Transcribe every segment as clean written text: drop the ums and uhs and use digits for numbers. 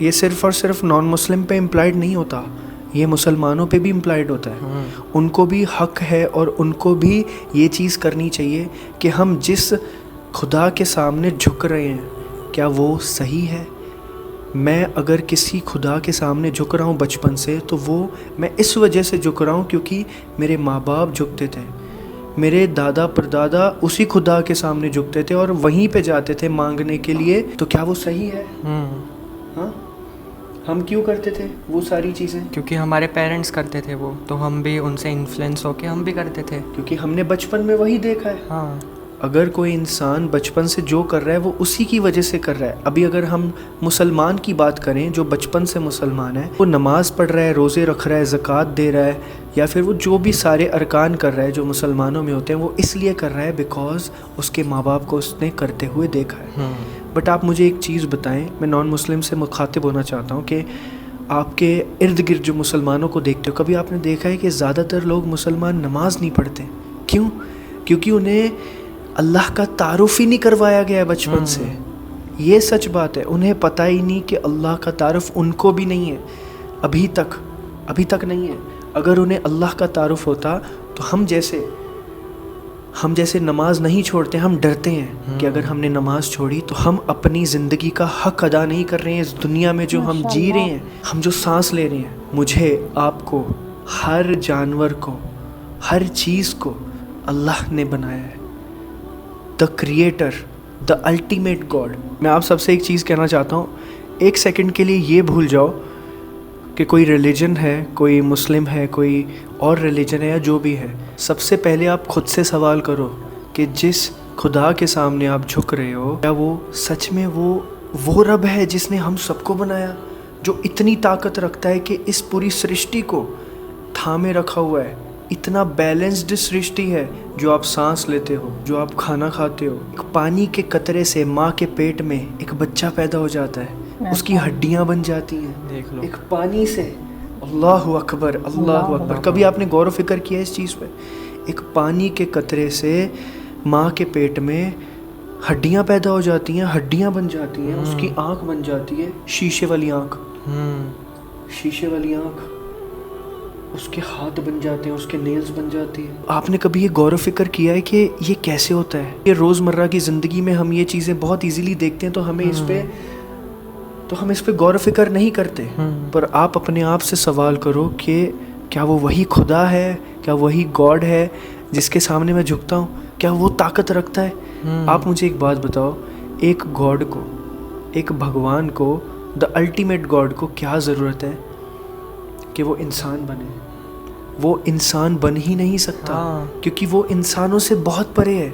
یہ صرف اور صرف نان مسلم پہ امپلائڈ نہیں ہوتا، یہ مسلمانوں پہ بھی امپلائڈ ہوتا ہے. ان کو بھی حق ہے اور ان کو بھی یہ چیز کرنی چاہیے کہ ہم جس خدا کے سامنے جھک رہے ہیں کیا وہ صحیح ہے. میں اگر کسی خدا کے سامنے جھک رہا ہوں بچپن سے تو وہ میں اس وجہ سے جھک رہا ہوں کیونکہ میرے ماں باپ جھکتے تھے، میرے دادا پردادا اسی خدا کے سامنے جھکتے تھے اور وہیں پہ جاتے تھے مانگنے کے لیے. تو کیا وہ صحیح ہے؟ ہاں، ہم کیوں کرتے تھے وہ ساری چیزیں؟ کیونکہ ہمارے پیرنٹس کرتے تھے وہ، تو ہم بھی ان سے انفلوئنس ہو کے ہم بھی کرتے تھے، کیونکہ ہم نے بچپن میں وہی دیکھا ہے. ہاں. اگر کوئی انسان بچپن سے جو کر رہا ہے وہ اسی کی وجہ سے کر رہا ہے. ابھی اگر ہم مسلمان کی بات کریں جو بچپن سے مسلمان ہے، وہ نماز پڑھ رہا ہے، روزے رکھ رہا ہے، زکوٰۃ دے رہا ہے، یا پھر وہ جو بھی سارے ارکان کر رہا ہے جو مسلمانوں میں ہوتے ہیں، وہ اس لیے کر رہا ہے بیکاز اس کے ماں باپ کو اس نے کرتے ہوئے دیکھا ہے. بٹ آپ مجھے ایک چیز بتائیں، میں نان مسلم سے مخاطب ہونا چاہتا ہوں کہ آپ کے ارد گرد جو مسلمانوں کو دیکھتے ہو، کبھی آپ نے دیکھا ہے کہ زیادہ تر لوگ مسلمان نماز نہیں پڑھتے؟ کیوں؟ کیونکہ انہیں اللہ کا تعارف ہی نہیں کروایا گیا بچپن سے. یہ سچ بات ہے، انہیں پتہ ہی نہیں کہ اللہ کا تعارف ان کو بھی نہیں ہے، ابھی تک نہیں ہے. اگر انہیں اللہ کا تعارف ہوتا تو ہم جیسے نماز نہیں چھوڑتے، ہم ڈرتے ہیں کہ اگر ہم نے نماز چھوڑی تو ہم اپنی زندگی کا حق ادا نہیں کر رہے ہیں اس دنیا میں جو ہم جی رہے ہیں، ہم جو سانس لے رہے ہیں. مجھے، آپ کو، ہر جانور کو، ہر چیز کو اللہ نے بنایا ہے. The creator, the ultimate God. میں آپ سب سے ایک چیز کہنا چاہتا ہوں، ایک سیکنڈ کے لیے یہ بھول جاؤ کہ کوئی ریلیجن ہے، کوئی مسلم ہے، کوئی اور ریلیجن ہے یا جو بھی ہے. سب سے پہلے آپ خود سے سوال کرو کہ جس خدا کے سامنے آپ جھک رہے ہو، کیا وہ سچ میں وہ رب ہے جس نے ہم سب کو بنایا، جو اتنی طاقت رکھتا ہے کہ اس پوری سرشٹی کو تھامے رکھا ہوا ہے. اتنا بیلنسڈ سرشٹی ہے، جو آپ سانس لیتے ہو، جو آپ کھانا کھاتے ہو. ایک پانی کے قطرے سے ماں کے پیٹ میں ایک بچہ پیدا ہو جاتا ہے، اس کی ہڈیاں بن جاتی ہیں. دیکھ لو، ایک پانی سے. اللہ اکبر، اللہ اکبر. کبھی آپ نے غور و فکر کیا اس چیز پہ؟ ایک پانی کے قطرے سے ماں کے پیٹ میں ہڈیاں پیدا ہو جاتی ہیں، ہڈیاں بن جاتی ہیں، اس کی آنکھ بن جاتی ہے شیشے والی آنکھ. شیشے والی آنکھ، اس کے ہاتھ بن جاتے ہیں، اس کے نیلز بن جاتی ہیں. آپ نے کبھی یہ غور و فکر کیا ہے کہ یہ کیسے ہوتا ہے؟ یہ روزمرہ کی زندگی میں ہم یہ چیزیں بہت ایزیلی دیکھتے ہیں تو ہم اس پہ غور و فکر نہیں کرتے. پر آپ اپنے آپ سے سوال کرو کہ کیا وہ وہی خدا ہے، کیا وہی گاڈ ہے جس کے سامنے میں جھکتا ہوں؟ کیا وہ طاقت رکھتا ہے؟ آپ مجھے ایک بات بتاؤ، ایک گاڈ کو، ایک بھگوان کو، دا الٹیمیٹ گاڈ کو کیا ضرورت ہے کہ وہ انسان بنے؟ وہ انسان بن ہی نہیں سکتا، کیونکہ وہ انسانوں سے بہت پرے ہے.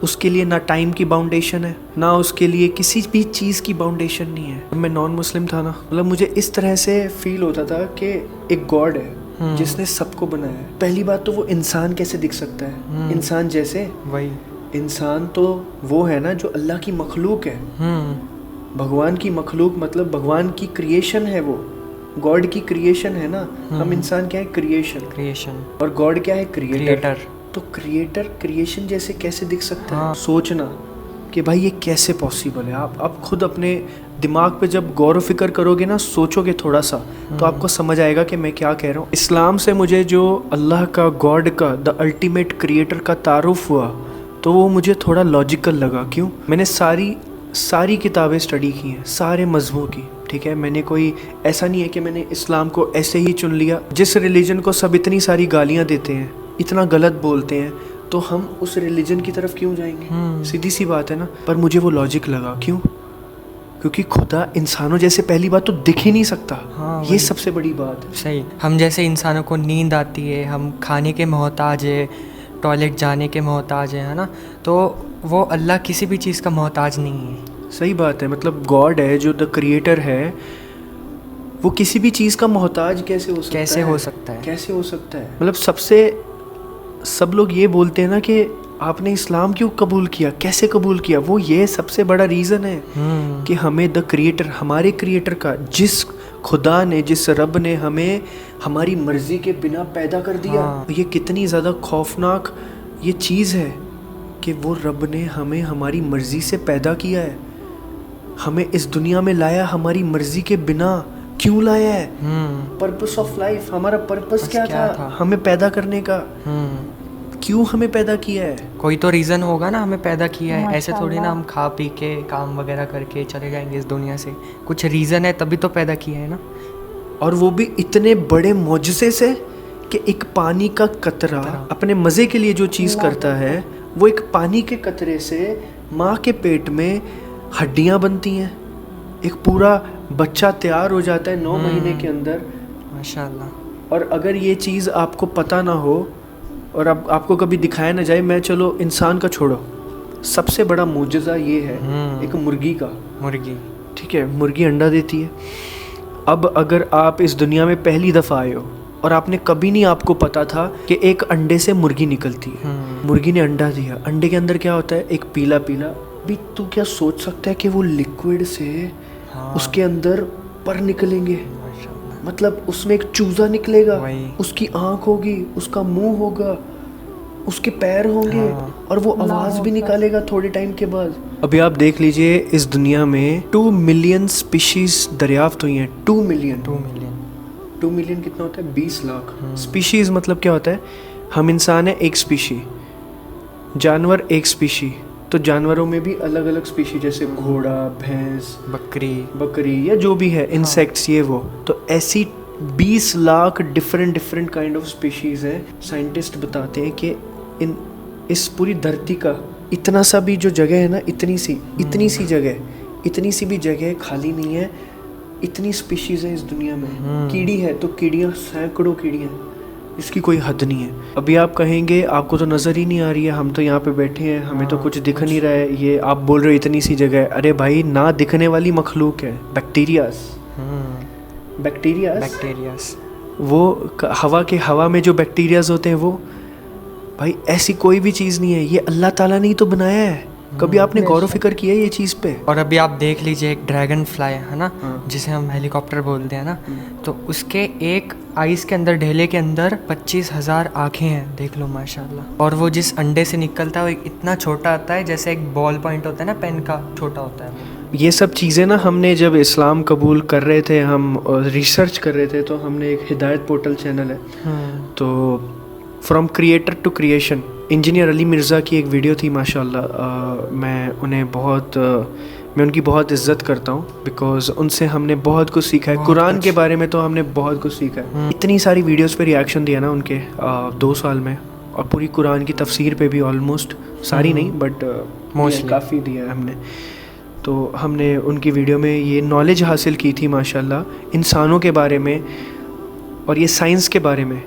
اس کے لیے نہ ٹائم کی باؤنڈیشن ہے، نہ اس کے لیے کسی بھی چیز کی باؤنڈیشن نہیں ہے. میں نان مسلم تھا نا، مطلب مجھے اس طرح سے فیل ہوتا تھا کہ ایک گاڈ ہے جس نے سب کو بنایا ہے. پہلی بات تو وہ انسان کیسے دکھ سکتا ہے انسان جیسے؟ وہی انسان تو وہ ہے نا جو اللہ کی مخلوق ہے. بھگوان کی مخلوق مطلب بھگوان کی کریشن ہے، وہ گاڈ کی کریشن ہے نا. ہم انسان کیا ہے؟ کریشن. اور گاڈ کیا ہے؟ کریٹر. تو کریٹر کریشن جیسے کیسے دکھ سکتا ہے؟ سوچنا کہ بھائی یہ کیسے پاسبل ہے. آپ خود اپنے دماغ پہ جب غور و فکر کرو گے نا، سوچو گے تھوڑا سا، تو آپ کو سمجھ آئے گا کہ میں کیا کہہ رہا ہوں. اسلام سے مجھے جو اللہ کا، گاڈ کا، دا الٹیمیٹ کریٹر کا تعارف ہوا تو وہ مجھے تھوڑا لاجیکل لگا. کیوں؟ میں نے ساری کتابیں اسٹڈی کی ہیں، سارے مذہبوں کی. ٹھیک ہے، میں نے کوئی ایسا نہیں ہے کہ میں نے اسلام کو ایسے ہی چن لیا. جس ریلیجن کو سب اتنی ساری گالیاں دیتے ہیں، اتنا غلط بولتے ہیں، تو ہم اس ریلیجن کی طرف کیوں جائیں گے؟ سیدھی سی بات ہے نا. پر مجھے وہ لاجک لگا. کیوں؟ کیونکہ خدا انسانوں جیسے پہلی بات تو دکھ ہی نہیں سکتا. یہ سب سے بڑی بات ہے. صحیح. ہم جیسے انسانوں کو نیند آتی ہے، ہم کھانے کے محتاج ہے، ٹوائلٹ جانے کے محتاج ہے نا، تو وہ اللہ کسی بھی چیز کا محتاج نہیں ہے. صحیح بات ہے. مطلب گاڈ ہے جو دا کریٹر ہے، وہ کسی بھی چیز کا محتاج کیسے ہو سکتا ہے؟ مطلب سب لوگ یہ بولتے ہیں نا کہ آپ نے اسلام کیوں قبول کیا، کیسے قبول کیا؟ وہ یہ سب سے بڑا ریزن ہے کہ ہمیں دا کریٹر، ہمارے کریٹر کا، جس خدا نے، جس رب نے ہمیں ہماری مرضی کے بنا پیدا کر دیا. یہ کتنی زیادہ خوفناک یہ چیز ہے کہ وہ رب نے ہمیں ہماری مرضی سے پیدا کیا ہے. ہمیں اس دنیا میں لایا ہماری مرضی کے بنا، کیوں لایا ہے؟ پرپس آف لائف، ہمارا پرپس کیا تھا ہمیں پیدا کرنے کا؟ کیوں ہمیں پیدا کیا ہے؟ کوئی تو ریزن ہوگا نا ہمیں پیدا کیا ہے. ایسے تھوڑی نا ہم کھا پی کے کام وغیرہ کر کے چلے جائیں گے اس دنیا سے. کچھ ریزن ہے تبھی تو پیدا کیا ہے نا. اور وہ بھی اتنے بڑے معجزے سے کہ ایک پانی کا قطرہ اپنے مزے کے لیے جو چیز کرتا ہے، وہ ایک پانی کے قطرے سے ماں کے پیٹ میں ہڈیاں بنتی ہیں، ایک پورا بچہ تیار ہو جاتا ہے 9 مہینے کے اندر. ماشاء اللہ. اور اگر یہ چیز آپ کو پتہ نہ ہو اور اب آپ کو کبھی دکھایا نہ جائے، میں چلو انسان کا چھوڑو، سب سے بڑا معجزہ یہ ہے ایک مرغی کا. مرغی، ٹھیک ہے، مرغی انڈا دیتی ہے. اب اگر آپ اس دنیا میں پہلی دفعہ آئے ہو اور آپ نے کبھی نہیں، آپ کو پتا تھا کہ ایک انڈے سے مرغی نکلتی ہے. مرغی نے انڈا دیا، انڈے کے اندر کیا ہوتا ہے؟ ایک پیلا پیلا. بھی تو کیا سوچ سکتا ہے کہ وہ لیکوڈ سے اس کے اندر پر نکلیں گے؟ مطلب اس میں ایک چوزا نکلے گا، اس کی آنکھ ہوگی، اس کا منہ ہوگا، اس کے پیر ہوں گے، اور وہ آواز بھی نکالے گا تھوڑے ٹائم کے بعد. ابھی آپ دیکھ لیجئے اس دنیا میں 2 ملین اسپیشیز دریافت ہوئی ہیں. 2 ملین کتنا ہوتا ہے؟ 20 لاکھ. اسپیشیز مطلب کیا ہوتا ہے؟ ہم انسان ہیں ایک اسپیشی، جانور ایک اسپیشی. تو جانوروں میں بھی الگ الگ اسپیشی، جیسے گھوڑا، بھینس، بکری یا جو بھی ہے، انسیکٹس، یہ وہ. تو ایسی 20 lakh different kind of species ہیں. سائنٹسٹ بتاتے ہیں کہ اس پوری دھرتی کا اتنا سا بھی جو جگہ ہے نا، اتنی سی بھی جگہ خالی نہیں ہے. اتنی اسپیشیز ہیں اس دنیا میں. کیڑی ہے تو کیڑیاں سینکڑوں کیڑیاں، اس کی کوئی حد نہیں ہے. ابھی آپ کہیں گے آپ کو تو نظر ہی نہیں آ رہی ہے، ہم تو یہاں پہ بیٹھے ہیں، ہمیں تو کچھ دکھ نہیں رہا ہے. یہ آپ بول رہے ہو اتنی سی جگہ ہے. ارے بھائی، نہ دکھنے والی مخلوق ہے بیکٹیریاز. وہ ہوا میں جو بیکٹیریاز ہوتے ہیں، وہ بھائی ایسی کوئی بھی چیز نہیں ہے، یہ اللہ تعالیٰ نے ہی تو بنایا ہے. کبھی آپ نے غور و فکر کیا یہ چیز پہ؟ اور ابھی آپ دیکھ لیجئے ایک ڈریگن فلائی ہے نا، جسے ہم ہیلی کاپٹر بولتے ہیں نا، تو اس کے ایک آئس کے اندر، ڈھیلے کے اندر 25,000 آنکھیں ہیں. دیکھ لو ماشاء اللہ. اور وہ جس انڈے سے نکلتا ہے وہ اتنا چھوٹا آتا ہے جیسے ایک بال پوائنٹ ہوتا ہے نا پین کا، چھوٹا ہوتا ہے وہ. یہ سب چیزیں نا ہم نے جب اسلام قبول کر رہے تھے، ہم ریسرچ کر رہے تھے، تو ہم نے ایک ہدایت پورٹل چینل ہے، تو from creator to creation, engineer Ali Mirza کی ایک ویڈیو تھی. ماشاء اللہ، میں ان کی بہت عزت کرتا ہوں، بیکاز ان سے ہم نے بہت کچھ سیکھا ہے. قرآن کے بارے میں تو ہم نے بہت کچھ سیکھا ہے. اتنی ساری ویڈیوز پہ ریاکشن دیا نا ان کے 2 سال میں، اور پوری قرآن کی تفسیر پہ بھی آلموسٹ، ساری نہیں بٹ کافی دیا ہے ہم نے. تو ہم نے ان کی ویڈیو میں یہ نالج حاصل کی تھی ماشاء اللہ، انسانوں کے بارے میں اور یہ سائنس کے بارے میں.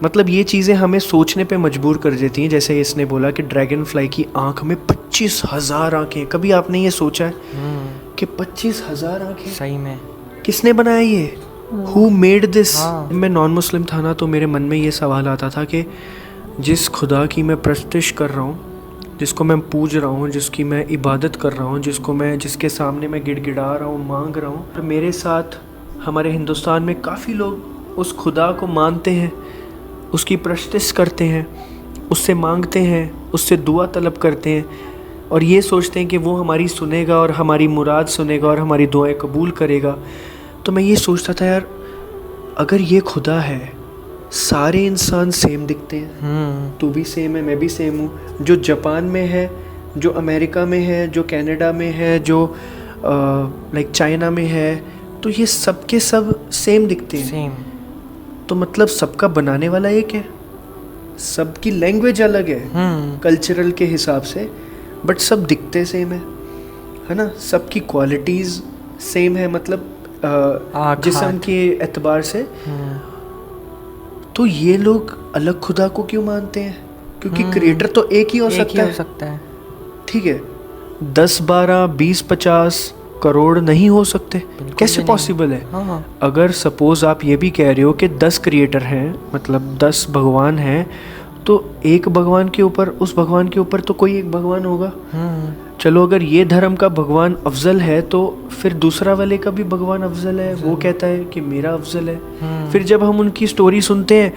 مطلب یہ چیزیں ہمیں سوچنے پہ مجبور کر دیتی ہیں. جیسے اس نے بولا کہ ڈریگن فلائی کی آنکھ میں 25,000 آنکھیں. کبھی آپ نے یہ سوچا ہے کہ 25,000 آنکھیں صحیح میں کس نے بنایا؟ یہ ہو میڈ دس؟ میں نان مسلم تھا نا، تو میرے من میں یہ سوال آتا تھا کہ جس خدا کی میں پرستش کر رہا ہوں، جس کو میں پوج رہا ہوں، جس کی میں عبادت کر رہا ہوں، جس کے سامنے میں گڑ گڑا رہا ہوں، مانگ رہا ہوں، اور میرے ساتھ ہمارے ہندوستان میں کافی لوگ اس خدا کو مانتے ہیں، اس کی پرستش کرتے ہیں، اس سے مانگتے ہیں، اس سے دعا طلب کرتے ہیں، اور یہ سوچتے ہیں کہ وہ ہماری سنے گا اور ہماری مراد سنے گا اور ہماری دعائیں قبول کرے گا. تو میں یہ سوچتا تھا یار، اگر یہ خدا ہے، سارے انسان سیم دکھتے ہیں، تو بھی سیم ہے، میں بھی سیم ہوں، جو جاپان میں ہے، جو امریکہ میں ہے، جو کینیڈا میں ہے، جو لائک چائنا میں ہے، تو یہ سب کے سب سیم دکھتے ہیں. تو مطلب سب کا بنانے والا ایک ہے. سب کی لینگویج الگ ہے کلچرل کے حساب سے، بٹ سب دکھتے سیم ہے نا. سب کی کوالٹیز سیم ہے، مطلب جسم کے اعتبار سے. تو یہ لوگ الگ خدا کو کیوں مانتے ہیں؟ کیونکہ کریٹر تو ایک ہی ہو سکتا ہے. ٹھیک ہے، 10 12 20 50 کروڑ نہیں ہو سکتے. کیسے پاسبل ہے؟ اگر سپوز آپ یہ بھی کہہ رہے ہو کہ 10 کریٹر ہیں، مطلب 10 بھگوان ہیں، تو ایک بھگوان کے اوپر، اس بھگوان کے اوپر تو کوئی ایک بھگوان ہوگا. چلو اگر یہ دھرم کا بھگوان افضل ہے، تو پھر دوسرا والے کا بھی بھگوان افضل ہے. وہ کہتا ہے کہ میرا افضل ہے. پھر جب ہم ان کی سٹوری سنتے ہیں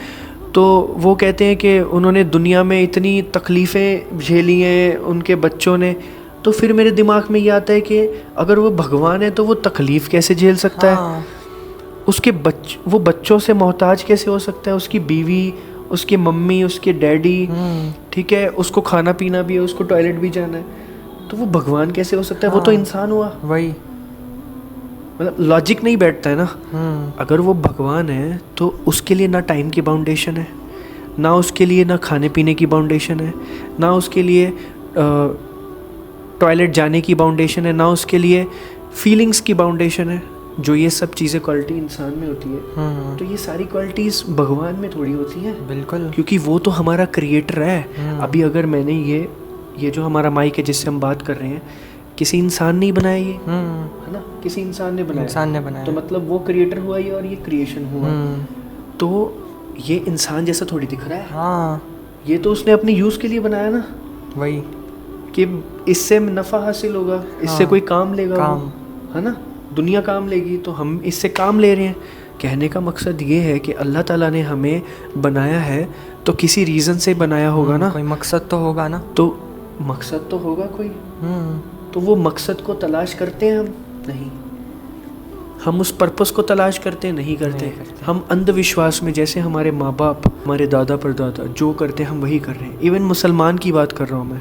تو وہ کہتے ہیں کہ انہوں نے دنیا میں اتنی تکلیفیں جھیلی ہیں، ان کے بچوں نے. تو پھر میرے دماغ میں یہ آتا ہے کہ اگر وہ بھگوان ہے تو وہ تکلیف کیسے جھیل سکتا ہے, اس کے وہ بچوں سے محتاج کیسے ہو سکتا ہے, اس کی بیوی, اس کی ممی, اس کے ڈیڈی, ٹھیک ہے, اس کو کھانا پینا بھی ہے, اس کو ٹوائلٹ بھی جانا ہے, تو وہ بھگوان کیسے ہو سکتا ہے؟ وہ تو انسان ہوا. وہی مطلب لاجک نہیں بیٹھتا ہے نا. اگر وہ بھگوان ہے تو اس کے لیے نہ ٹائم کی باؤنڈیشن ہے, نہ اس کے لیے نہ کھانے پینے کی باؤنڈیشن ہے, نہ اس کے لیے ٹوائلٹ جانے کی باؤنڈیشن ہے, نہ اس کے لیے فیلنگس کی باؤنڈیشن ہے. جو یہ سب چیزیں کوالٹی انسان میں ہوتی ہے, تو یہ ساری کوالٹیز بھگوان میں تھوڑی ہوتی ہیں. بالکل, کیونکہ وہ تو ہمارا کریٹر ہے. ابھی اگر میں نے یہ جو ہمارا مائک ہے جس سے ہم بات کر رہے ہیں, کسی انسان نے بنایا یہ, ہے نا, کسی انسان نے بنایا, تو مطلب وہ کریٹر ہوا یہ اور یہ کریشن ہوا. تو یہ انسان جیسا تھوڑی دکھ رہا ہے, یہ تو اس نے اپنے یوز کے لیے بنایا نا. وہی کہ اس سے نفع حاصل ہوگا, اس سے کوئی کام لے گا, ہے نا, دنیا کام لے گی, تو ہم اس سے کام لے رہے ہیں. کہنے کا مقصد یہ ہے کہ اللہ تعالیٰ نے ہمیں بنایا ہے تو کسی ریزن سے بنایا ہوگا نا, کوئی مقصد تو ہوگا نا. تو مقصد تو ہوگا کوئی. تو وہ مقصد کو تلاش کرتے ہیں ہم نہیں, ہم اس پرپس کو تلاش کرتے نہیں کرتے. ہم اندھ وشواس میں, جیسے ہمارے ماں باپ, ہمارے دادا پردادا جو کرتے ہیں ہم وہی کر رہے ہیں. ایون مسلمان کی بات کر رہا ہوں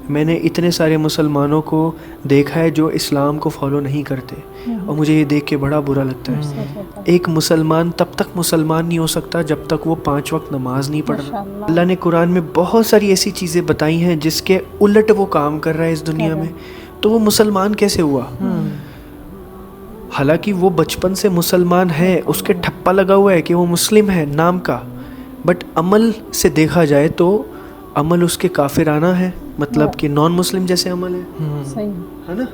میں نے اتنے سارے مسلمانوں کو دیکھا ہے جو اسلام کو فالو نہیں کرتے, اور مجھے یہ دیکھ کے بڑا برا لگتا ہے. ایک مسلمان تب تک مسلمان نہیں ہو سکتا جب تک وہ 5 وقت نماز نہیں پڑھ رہا. اللہ نے قرآن میں بہت ساری ایسی چیزیں بتائی ہیں جس کے الٹ وہ کام کر رہا ہے اس دنیا میں, تو وہ مسلمان کیسے ہوا؟ حالانکہ وہ بچپن سے مسلمان ہے, اس کے ٹھپا لگا ہوا ہے کہ وہ مسلم ہے نام کا, بٹ عمل سے دیکھا جائے تو عمل اس کے کافرانہ ہے, مطلب کہ نان مسلم جیسے عمل ہے نا,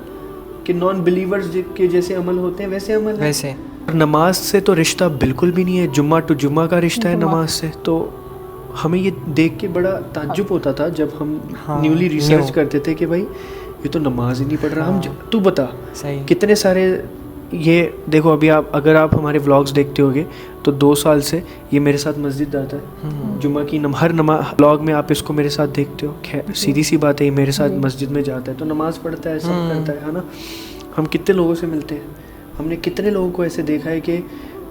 کہ نان بلیورز کے جیسے عمل ہوتے ہیں ویسے عمل ہے. ویسے نماز سے تو رشتہ بالکل بھی نہیں ہے, جمعہ ٹو جمعہ کا رشتہ ہے نماز سے. تو ہمیں یہ دیکھ کے بڑا تعجب ہوتا تھا جب ہم نیولی ریسرچ کرتے تھے کہ بھائی یہ تو نماز ہی نہیں پڑھ رہا. ہم تو بتا کتنے سارے, یہ دیکھو ابھی اگر آپ ہمارے ولاگز دیکھتے ہوگے تو 2 سال سے یہ میرے ساتھ مسجد آتا ہے, جمعہ کی ہر ولاگ میں آپ اس کو میرے ساتھ دیکھتے ہو. خیر سیدھی سی بات ہے, یہ میرے ساتھ مسجد میں جاتا ہے تو نماز پڑھتا ہے, سب کرتا ہے نا. ہم کتنے لوگوں سے ملتے ہیں, ہم نے کتنے لوگوں کو ایسے دیکھا ہے کہ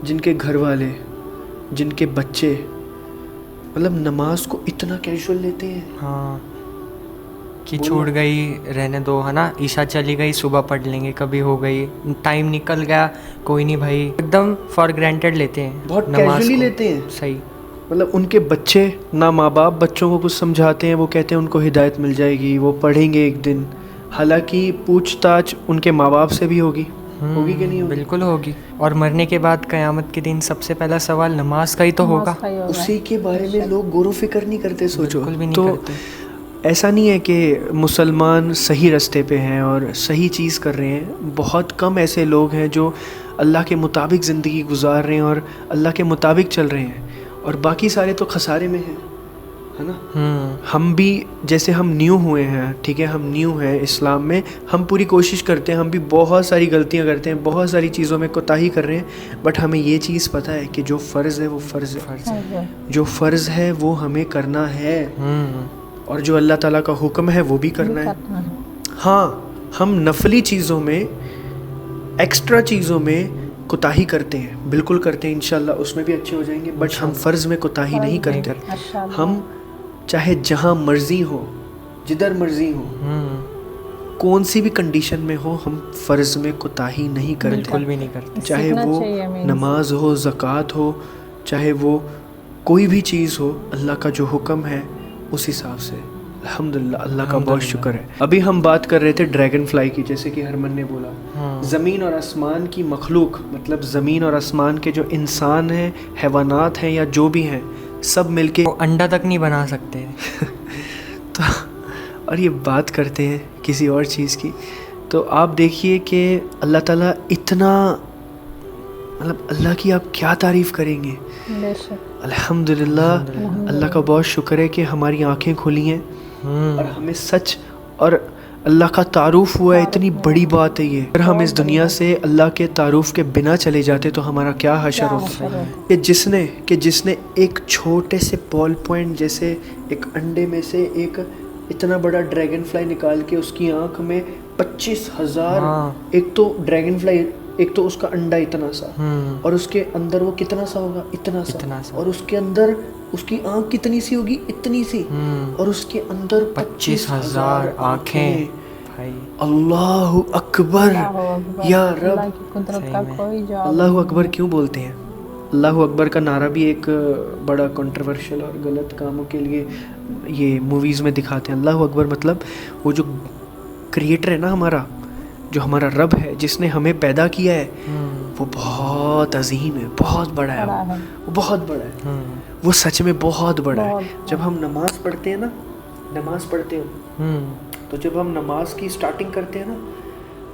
جن کے گھر والے, جن کے بچے مطلب نماز کو اتنا کیجول لیتے ہیں کہ چھوٹ گئی رہنے دو, ہے نا, عشاء چلی گئی صبح پڑھ لیں گے, کبھی ہو گئی, ٹائم نکل گیا کوئی نہیں بھائی, ایک دم فار گرانٹیڈ لیتے ہیں, بہت کیجولی لیتے ہیں. صحیح, مطلب ان کے بچے, نہ ماں باپ بچوں کو کچھ سمجھاتے ہیں, وہ کہتے ہیں ان کو ہدایت مل جائے گی, وہ پڑھیں گے ایک دن. حالانکہ پوچھ تاچھ ان کے ماں باپ سے بھی ہوگی کہ نہیں ہوگی؟ بالکل ہوگی. اور مرنے کے بعد قیامت کے دن سب سے پہلا سوال نماز کا ہی تو ہوگا. اسی کے بارے میں لوگ غور و فکر نہیں کرتے. سوچو بالکل بھی نہیں تو کرتے. ایسا نہیں ہے کہ مسلمان صحیح رستے پہ ہیں اور صحیح چیز کر رہے ہیں. بہت کم ایسے لوگ ہیں جو اللہ کے مطابق زندگی گزار رہے ہیں اور اللہ کے مطابق چل رہے ہیں, اور باقی سارے تو خسارے میں ہیں, ہے نا. ہم بھی جیسے ہم نیو ہوئے ہیں, ٹھیک ہے, ہم نیو ہیں اسلام میں, ہم پوری کوشش کرتے ہیں, ہم بھی بہت ساری غلطیاں کرتے ہیں, بہت ساری چیزوں میں کوتاہی کر رہے ہیں, بٹ ہمیں یہ چیز پتہ ہے کہ جو فرض ہے وہ فرض ہے, جو فرض ہے وہ ہمیں کرنا ہے, اور جو اللہ تعالیٰ کا حکم ہے وہ بھی کرنا ہے. ہاں ہم نفلی چیزوں میں, ایکسٹرا چیزوں میں کوتاہی کرتے ہیں, بالکل کرتے ہیں, انشاءاللہ اس میں بھی اچھے ہو جائیں گے, بٹ ہم فرض میں کوتاہی نہیں کرتے. ہم چاہے جہاں مرضی ہو, جدھر مرضی ہو, کون سی بھی کنڈیشن میں ہو, ہم فرض میں کوتاہی نہیں کرتے. بالکل بھی نہیں کرتے. چاہے وہ نماز ہو, زکوٰۃ ہو, چاہے وہ کوئی بھی چیز ہو, اللہ کا جو حکم ہے اس حساب سے. الحمدللہ, اللہ کا بہت شکر ہے. ابھی ہم بات کر رہے تھے ڈریگن فلائی کی, جیسے کہ ہرمن نے بولا, زمین اور آسمان کی مخلوق, مطلب زمین اور آسمان کے جو انسان ہیں, حیوانات ہیں یا جو بھی ہیں, سب مل کے انڈا تک نہیں بنا سکتے. تو اور یہ بات کرتے ہیں کسی اور چیز کی, تو آپ دیکھیے کہ اللہ تعالیٰ اتنا, مطلب اللہ کی آپ کیا تعریف کریں گے. الحمدللہ, اللہ کا بہت شکر ہے کہ ہماری آنکھیں کھلی ہیں اور ہمیں سچ اور اللہ کا تعارف ہوا ہے. اتنی بڑی بات ہے یہ. اگر ہم اس دنیا سے اللہ کے تعارف کے بنا چلے جاتے تو ہمارا کیا حشر ہوتا. کہ جس نے ایک چھوٹے سے بال پوائنٹ جیسے ایک انڈے میں سے ایک اتنا بڑا ڈریگن فلائی نکال کے اس کی آنکھ میں 25,000. ہاں. ایک تو ڈریگن فلائی، ایک تو اس کا انڈا اتنا سا، ہوں. اور اس کے اندر وہ کتنا سا ہوگا، اتنا اتنا سا، سا. اور اس کے اندر اس کی آنکھ کتنی سی ہوگی، اتنی سی، ہوں. اور اس کے اندر 25,000 آنکھیں. بھائی اللہ اکبر اللہ اکبر، یا رب. اللہ کی قدرت کا کوئی جواب اللہ اکبر کیوں بولتے ہیں؟ اللہ اکبر کا نعرہ بھی ایک بڑا کنٹروورشل اور غلط کاموں کے لیے یہ موویز میں دکھاتے ہیں. اللہ اکبر مطلب وہ جو کریٹر ہے نا ہمارا، جو ہمارا رب ہے جس نے ہمیں پیدا کیا ہے، وہ بہت عظیم ہے، بہت بڑا ہے، بڑا ہے، وہ بہت بڑا ہے، وہ سچ میں بہت بڑا ہے. جب ہم نماز پڑھتے ہیں نا، نماز پڑھتے ہو تو جب ہم نماز کی سٹارٹنگ کرتے ہیں نا،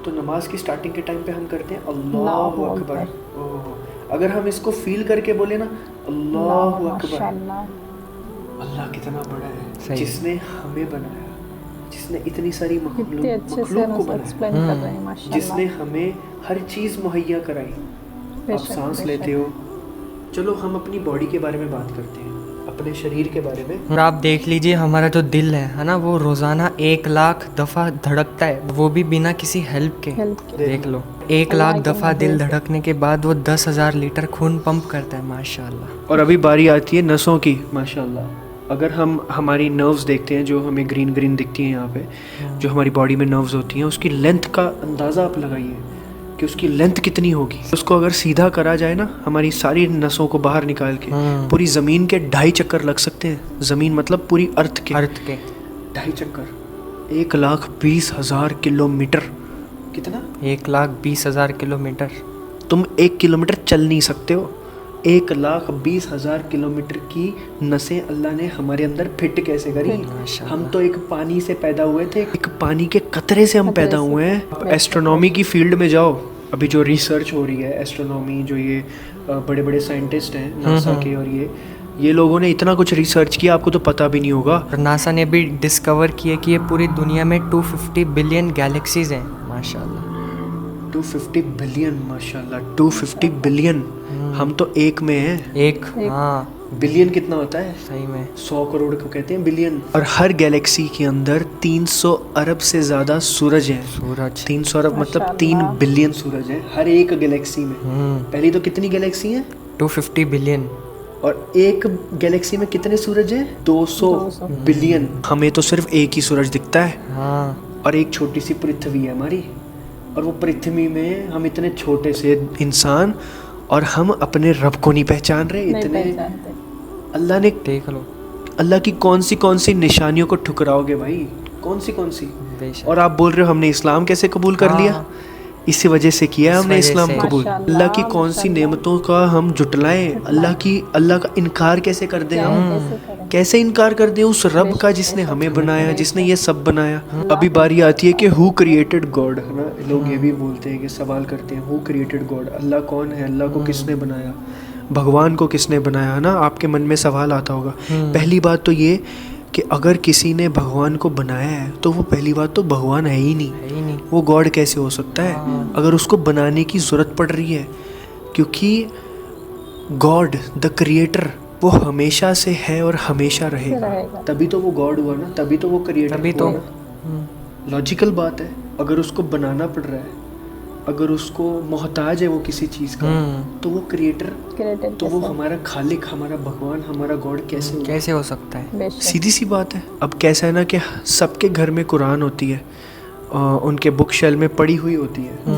تو نماز کی سٹارٹنگ کے ٹائم پہ ہم کرتے ہیں اللہ اکبر. اگر ہم اس کو فیل کر کے بولے نا اللہ اکبر، اللہ کتنا بڑا ہے جس نے ہمیں بنایا، جس نے اتنی ساری مخلوق کو بنایا، جس نے ہمیں ہر چیز مہیا کرائی. آپ سانس لیتے ہو. چلو ہم اپنی باڈی کے بارے میں بات کرتے ہیں، اپنے شریر کے بارے میں. اور آپ دیکھ لیجئے ہمارا جو دل ہے نا، وہ روزانہ 1,00,000 دفعہ دھڑکتا ہے، وہ بھی بنا کسی ہیلپ کے. دیکھ لو 1,00,000 دفعہ دل دھڑکنے کے بعد وہ 10,000 لیٹر خون پمپ کرتا ہے. ماشاء اللہ. اور ابھی باری آتی ہے نسوں کی. ماشاء اللہ اگر ہم ہماری نروز دیکھتے ہیں جو ہمیں گرین گرین دکھتی ہیں یہاں پہ، جو ہماری باڈی میں نروز ہوتی ہیں، اس کی لینتھ کا اندازہ آپ لگائیے کہ اس کی لینتھ کتنی ہوگی. اس کو اگر سیدھا کرا جائے نا، ہماری ساری نسوں کو باہر نکال کے، پوری زمین کے 2.5 چکر لگ سکتے ہیں. زمین مطلب پوری ارتھ کے 2.5 چکر. 1,20,000 کلومیٹر. کتنا؟ 1,20,000 کلومیٹر. تم 1 کلومیٹر چل نہیں سکتے ہو. 1,20,000 کلومیٹر کی نسیں اللہ نے ہمارے اندر فٹ کیسے کری؟ ہم تو ایک پانی سے پیدا ہوئے تھے، ایک پانی کے قطرے سے ہم پیدا ہوئے ہیں. ایسٹرونومی کی فیلڈ میں جاؤ، ابھی جو ریسرچ ہو رہی ہے ایسٹرونومی، جو یہ بڑے بڑے سائنٹسٹ ہیں ناسا کے، اور یہ لوگوں نے اتنا کچھ ریسرچ کیا، آپ کو تو پتہ بھی نہیں ہوگا. ناسا نے بھی ڈسکور کیا کہ یہ پوری دنیا میں 250 بلین گیلیکسیز ہیں. ماشاء اللہ 250 بلین. ماشاء اللہ 250 بلین. ہم تو ایک میں ہیں. ایک. ہاں. بلین کتنا ہوتا ہے؟ صحیح میں 100 کروڑ کو کہتے ہیں بلین. اور ہر گیلیکسی کے اندر 300 ارب سے زیادہ سورج ہیں. سورج 300 ارب مطلب 3 بلین سورج ہیں ہر ایک گیلیکسی میں. پہلی تو کتنی گیلیکسی ہیں؟ 250 بلین. اور ایک گیلیکسی میں کتنے سورج ہیں؟ 200 بلین. ہمیں تو صرف ایک ہی سورج دکھتا ہے. ہاں. اور ایک چھوٹی سی پرتھوی ہے ہماری، اور وہ پرتھوی میں ہم اتنے چھوٹے سے انسان، اور ہم اپنے رب کو نہیں پہچان رہے. اتنے اللہ نے، دیکھ لو اللہ کی کون سی نشانیوں کو ٹھکراؤ گے بھائی؟ کون سی؟ اور آپ بول رہے ہو ہم نے اسلام کیسے قبول کر لیا؟ اسی وجہ سے کیا ہم نے اسلام قبول. اللہ کی کون سی نعمتوں کا ہم جھٹلائیں؟ اللہ کا انکار کیسے کر دیں ہم؟ کیسے انکار کر دیں اس رب کا جس نے ہمیں بنایا، جس نے یہ سب بنایا؟ ابھی باری آتی ہے کہ ہو کریٹڈ گاڈ، ہے نا. لوگ یہ بھی بولتے ہیں کہ سوال کرتے ہیں ہو کریٹڈ گاڈ، اللہ کون ہے؟ اللہ کو کس نے بنایا؟ بھگوان کو کس نے بنایا؟ ہے نا. آپ کے من میں سوال آتا ہوگا. پہلی بات تو یہ کہ اگر کسی نے بھگوان کو بنایا ہے تو وہ پہلی بات تو بھگوان ہے ہی نہیں. وہ گاڈ کیسے ہو سکتا ہے اگر اس کو بنانے کی ضرورت پڑ رہی ہے؟ کیونکہ گاڈ دا کریٹر وہ ہمیشہ سے ہے اور ہمیشہ رہے گا. تبھی تو وہ گاڈ ہوا نا، تبھی تو وہ کریٹر ہوا نا. لاجیکل بات ہے. اگر اس کو بنانا پڑ رہا ہے، اگر اس کو محتاج ہے وہ کسی چیز کا، تو وہ کریٹر، تو وہ ہمارا خالق، ہمارا بھگوان، ہمارا گاڈ کیسے ہو سکتا ہے؟ سیدھی سی بات ہے. اب کیسا ہے نا کہ سب کے گھر میں قرآن ہوتی ہے، ان کے بک شیل میں پڑھی ہوئی ہوتی ہے،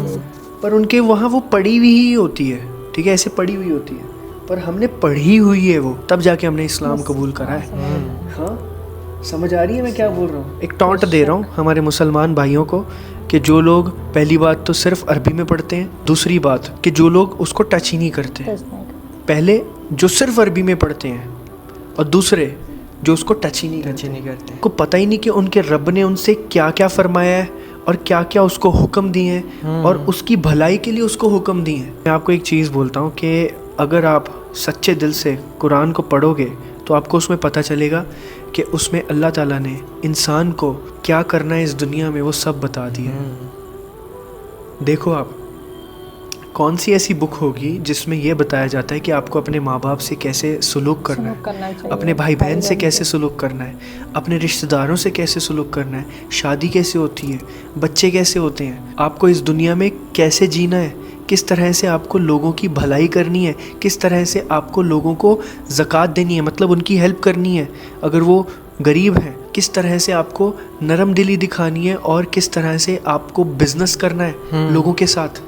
پر ان کے وہاں وہ پڑھی ہوئی ہی ہوتی ہے. ٹھیک ہے، ایسے پڑھی ہوئی ہوتی ہے، پر ہم نے پڑھی ہوئی ہے وہ، تب جا کے ہم نے اسلام قبول کرا ہے. ہاں سمجھ آ رہی ہے میں کیا بول رہا ہوں؟ ایک ٹانٹ دے رہا ہوں ہمارے مسلمان بھائیوں کو کہ جو لوگ پہلی بات تو صرف عربی میں پڑھتے ہیں، دوسری بات کہ جو لوگ اس کو ٹچ ہی نہیں کرتے. پہلے جو صرف عربی میں پڑھتے ہیں، اور دوسرے جو اس کو ٹچ ہی نہیں کرتے. کو پتہ ہی نہیں کہ ان کے رب نے ان سے کیا کیا فرمایا ہے اور کیا کیا اس کو حکم دیے ہیں، اور اس کی بھلائی کے لیے اس کو حکم دیے ہیں. میں آپ کو ایک چیز بولتا ہوں کہ اگر آپ سچے دل سے قرآن کو پڑھو گے تو آپ کو اس میں پتہ چلے گا کہ اس میں اللہ تعالیٰ نے انسان کو کیا کرنا ہے اس دنیا میں وہ سب بتا دیا. دیکھو آپ کون سی ایسی بک ہوگی جس میں یہ بتایا جاتا ہے کہ آپ کو اپنے ماں باپ سے کیسے سلوک کرنا ہے, اپنے بھائی بہن سے کیسے سلوک کرنا ہے, اپنے رشتہ داروں سے کیسے سلوک کرنا ہے, شادی کیسے ہوتی ہے, بچے کیسے ہوتے ہیں, آپ کو اس دنیا میں کیسے جینا ہے, کس طرح سے آپ کو لوگوں کی بھلائی کرنی ہے, کس طرح سے آپ کو لوگوں کو زکوٰۃ دینی ہے, مطلب ان کی ہیلپ کرنی ہے اگر وہ غریب ہیں, کس طرح سے آپ کو نرم دلی دکھانی ہے, اور کس طرح سے آپ کو بزنس کرنا ہے لوگوں کے ساتھ,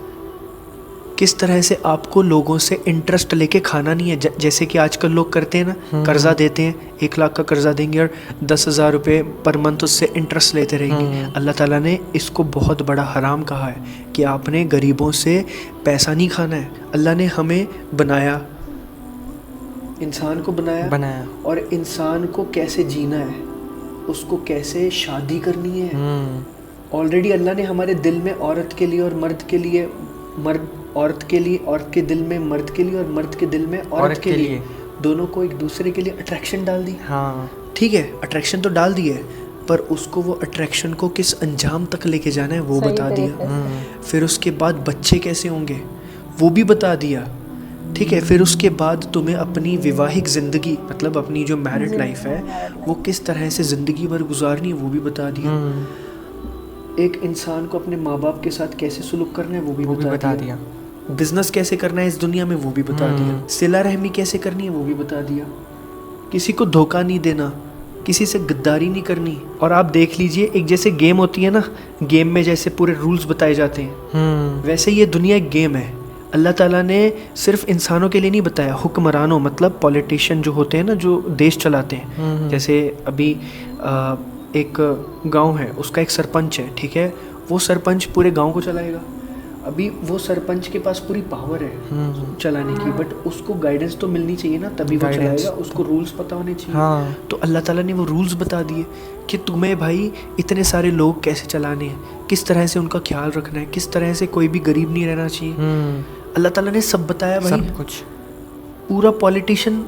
کس طرح سے آپ کو لوگوں سے انٹرسٹ لے کے کھانا نہیں ہے, جیسے کہ آج کل لوگ کرتے ہیں نا, قرضہ دیتے ہیں, 1 لاکھ کا قرضہ دیں گے اور 10,000 روپے پر منتھ اس سے انٹرسٹ لیتے رہیں گے. اللہ تعالیٰ نے اس کو بہت بڑا حرام کہا ہے کہ آپ نے غریبوں سے پیسہ نہیں کھانا ہے. اللہ نے ہمیں بنایا, انسان کو بنایا اور انسان کو کیسے جینا ہے, اس کو کیسے شادی کرنی ہے. آلریڈی اللہ نے ہمارے دل میں عورت کے لیے اور مرد کے لیے, عورت کے دل میں مرد کے لیے اور مرد کے دل میں عورت کے لیے, دونوں کو ایک دوسرے کے لیے اٹریکشن ڈال دی. ٹھیک ہے, اٹریکشن تو ڈال دی ہے, پر اس کو وہ اٹریکشن کو کس انجام تک لے کے جانا ہے وہ بتا دیا. پھر اس کے بعد بچے کیسے ہوں گے وہ بھی بتا دیا. ٹھیک ہے, پھر اس کے بعد تمہیں اپنی وواہک زندگی, مطلب اپنی جو میرڈ لائف ہے وہ کس طرح سے زندگی بھر گزارنی ہے وہ بھی بتا دیا. ایک انسان کو اپنے ماں باپ کے ساتھ کیسے سلوک کرنا ہے وہ بھی بتا دیا. بزنس کیسے کرنا ہے اس دنیا میں وہ بھی بتا دیا. صلہ رحمی کیسے کرنی ہے وہ بھی بتا دیا. کسی کو دھوکہ نہیں دینا, کسی سے غداری نہیں کرنی. اور آپ دیکھ لیجئے, ایک جیسے گیم ہوتی ہے نا, گیم میں جیسے پورے رولز بتائے جاتے ہیں, ویسے یہ دنیا ایک گیم ہے. اللہ تعالیٰ نے صرف انسانوں کے لیے نہیں بتایا, حکمرانوں مطلب پولیٹیشین جو ہوتے ہیں نا, جو دیش چلاتے ہیں, جیسے ابھی ایک گاؤں ہے, اس کا ایک سرپنچ ہے. ٹھیک ہے, وہ سرپنچ پورے گاؤں کو چلائے گا. ابھی وہ سرپنچ کے پاس پوری پاور ہے چلانے کی, بٹ اس کو گائیڈنس تو ملنی چاہیے نا, تبھی وہ چلائے گا. اس کو رولز پتہ ہونے چاہیے. تو اللہ تعالیٰ نے وہ رولز بتا دیے کہ تمہیں بھائی اتنے سارے لوگ کیسے چلانے ہیں, کس طرح سے ان کا خیال رکھنا ہے, کس طرح سے کوئی بھی غریب نہیں رہنا چاہیے. اللہ تعالیٰ نے سب بتایا بھائی, سب کچھ. پورا پولیٹیشین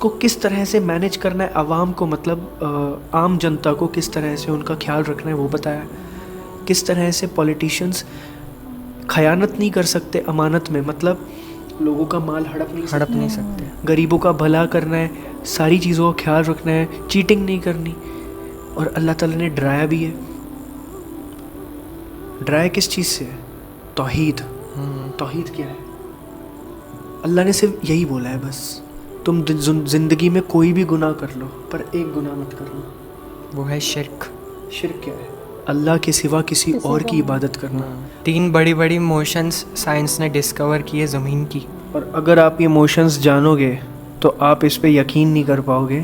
کو کس طرح سے مینیج کرنا ہے, عوام کو مطلب عام جنتا کو کس طرح سے ان کا خیال رکھنا ہے وہ بتایا. کس طرح سے پولیٹیشینز خیانت نہیں کر سکتے امانت میں, مطلب لوگوں کا مال ہڑپ نہیں سکتے, غریبوں کا بھلا کرنا ہے, ساری چیزوں کا خیال رکھنا ہے, چیٹنگ نہیں کرنی. اور اللہ تعالیٰ نے ڈرایا بھی ہے. ڈرایا کس چیز سے؟ توحید. توحید کیا ہے؟ اللہ نے صرف یہی بولا ہے, بس تم زندگی میں کوئی بھی گناہ کر لو پر ایک گناہ مت کر لو, وہ ہے شرک. شرک کیا ہے؟ اللہ کے سوا کسی اور کی عبادت کرنا. 3 بڑی موشنز سائنس نے ڈسکور کیے زمین کی, اور اگر آپ یہ موشنز جانو گے تو آپ اس پہ یقین نہیں کر پاؤ گے.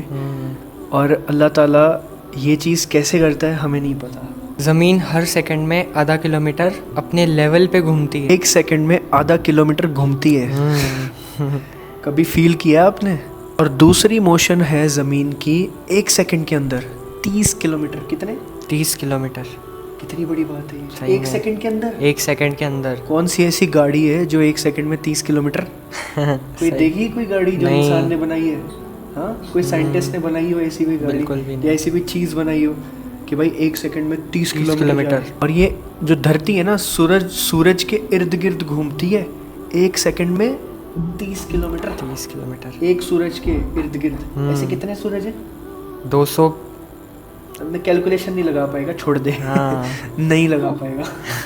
اور اللہ تعالیٰ یہ چیز کیسے کرتا ہے ہمیں نہیں پتہ. زمین ہر سیکنڈ میں آدھا کلومیٹر اپنے لیول پہ گھومتی ہے. 1 سیکنڈ میں آدھا کلومیٹر گھومتی ہے. کبھی فیل کیا آپ نے؟ اور دوسری موشن ہے زمین کی 1 سیکنڈ کے اندر 30 کلومیٹر. کتنے؟ 30 کلومیٹر. کتنی بڑی بات ہے یہ, 1 سیکنڈ کے اندر. 1 سیکنڈ کے اندر کون سی ایسی گاڑی ہے جو 1 سیکنڈ میں 30 کلومیٹر؟ کوئی دیکھی کوئی گاڑی جو انسان نے بنائی ہے؟ ہاں, کوئی سائنٹسٹ نے بنائی ہو ایسی کوئی گاڑی یا ایسی کوئی چیز بنائی ہو کہ بھائی 1 سیکنڈ میں 30 کلومیٹر. اور یہ جو دھرتی ہے نا, سورج کے ارد گرد گھومتی ہے 1 سیکنڈ میں 30 کلومیٹر. 30 کلومیٹر ایک سورج کے ارد گرد. ایسے کتنے سورج ہیں؟ 200. میں کیلکولیشن نہیں لگا پائے گا, چھوڑ دے. نہیں لگا پائے گا.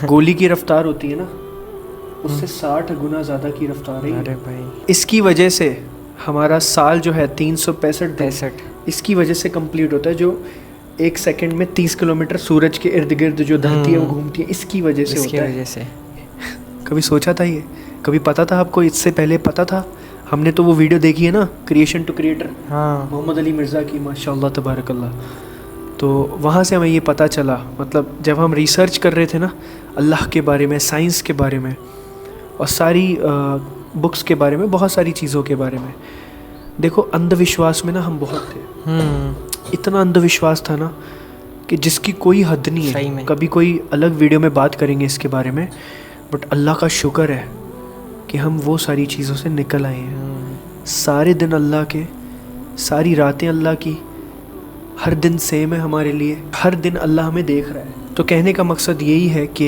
گولی کی رفتار ہوتی ہے نا, اس سے 60 گنا زیادہ کی رفتار ہے. ارے بھائی, اس کی وجہ سے ہمارا سال جو ہے 365 اس کی وجہ سے کمپلیٹ ہوتا ہے, جو 1 سیکنڈ میں 30 کلومیٹر سورج کے ارد گرد جو دھرتی ہے وہ گھومتی ہے, اس کی وجہ سے ہوتا ہے. کبھی سوچا تھا یہ؟ کبھی پتا تھا آپ کو؟ اس سے پہلے پتا تھا؟ ہم نے تو وہ ویڈیو دیکھی ہے نا, کریشن ٹو کریٹر, محمد علی مرزا کی, ماشاء اللہ تبارک اللہ. تو وہاں سے ہمیں یہ پتہ چلا, مطلب جب ہم ریسرچ کر رہے تھے نا اللہ کے بارے میں, سائنس کے بارے میں, اور ساری بکس کے بارے میں, بہت ساری چیزوں کے بارے میں. دیکھو اندھ وشواس میں نا ہم بہت تھے. اتنا اندھ وشواس تھا نا کہ جس کی کوئی حد نہیں ہے. کبھی کوئی الگ ویڈیو میں بات کریں گے اس کے بارے میں, بٹ اللہ کا شکر ہے کہ ہم وہ ساری چیزوں سے نکل آئے ہیں. سارے دن اللہ کے, ساری راتیں اللہ کی, ہر دن سیم ہے ہمارے لیے, ہر دن اللہ ہمیں دیکھ رہا ہے. تو کہنے کا مقصد یہی ہے کہ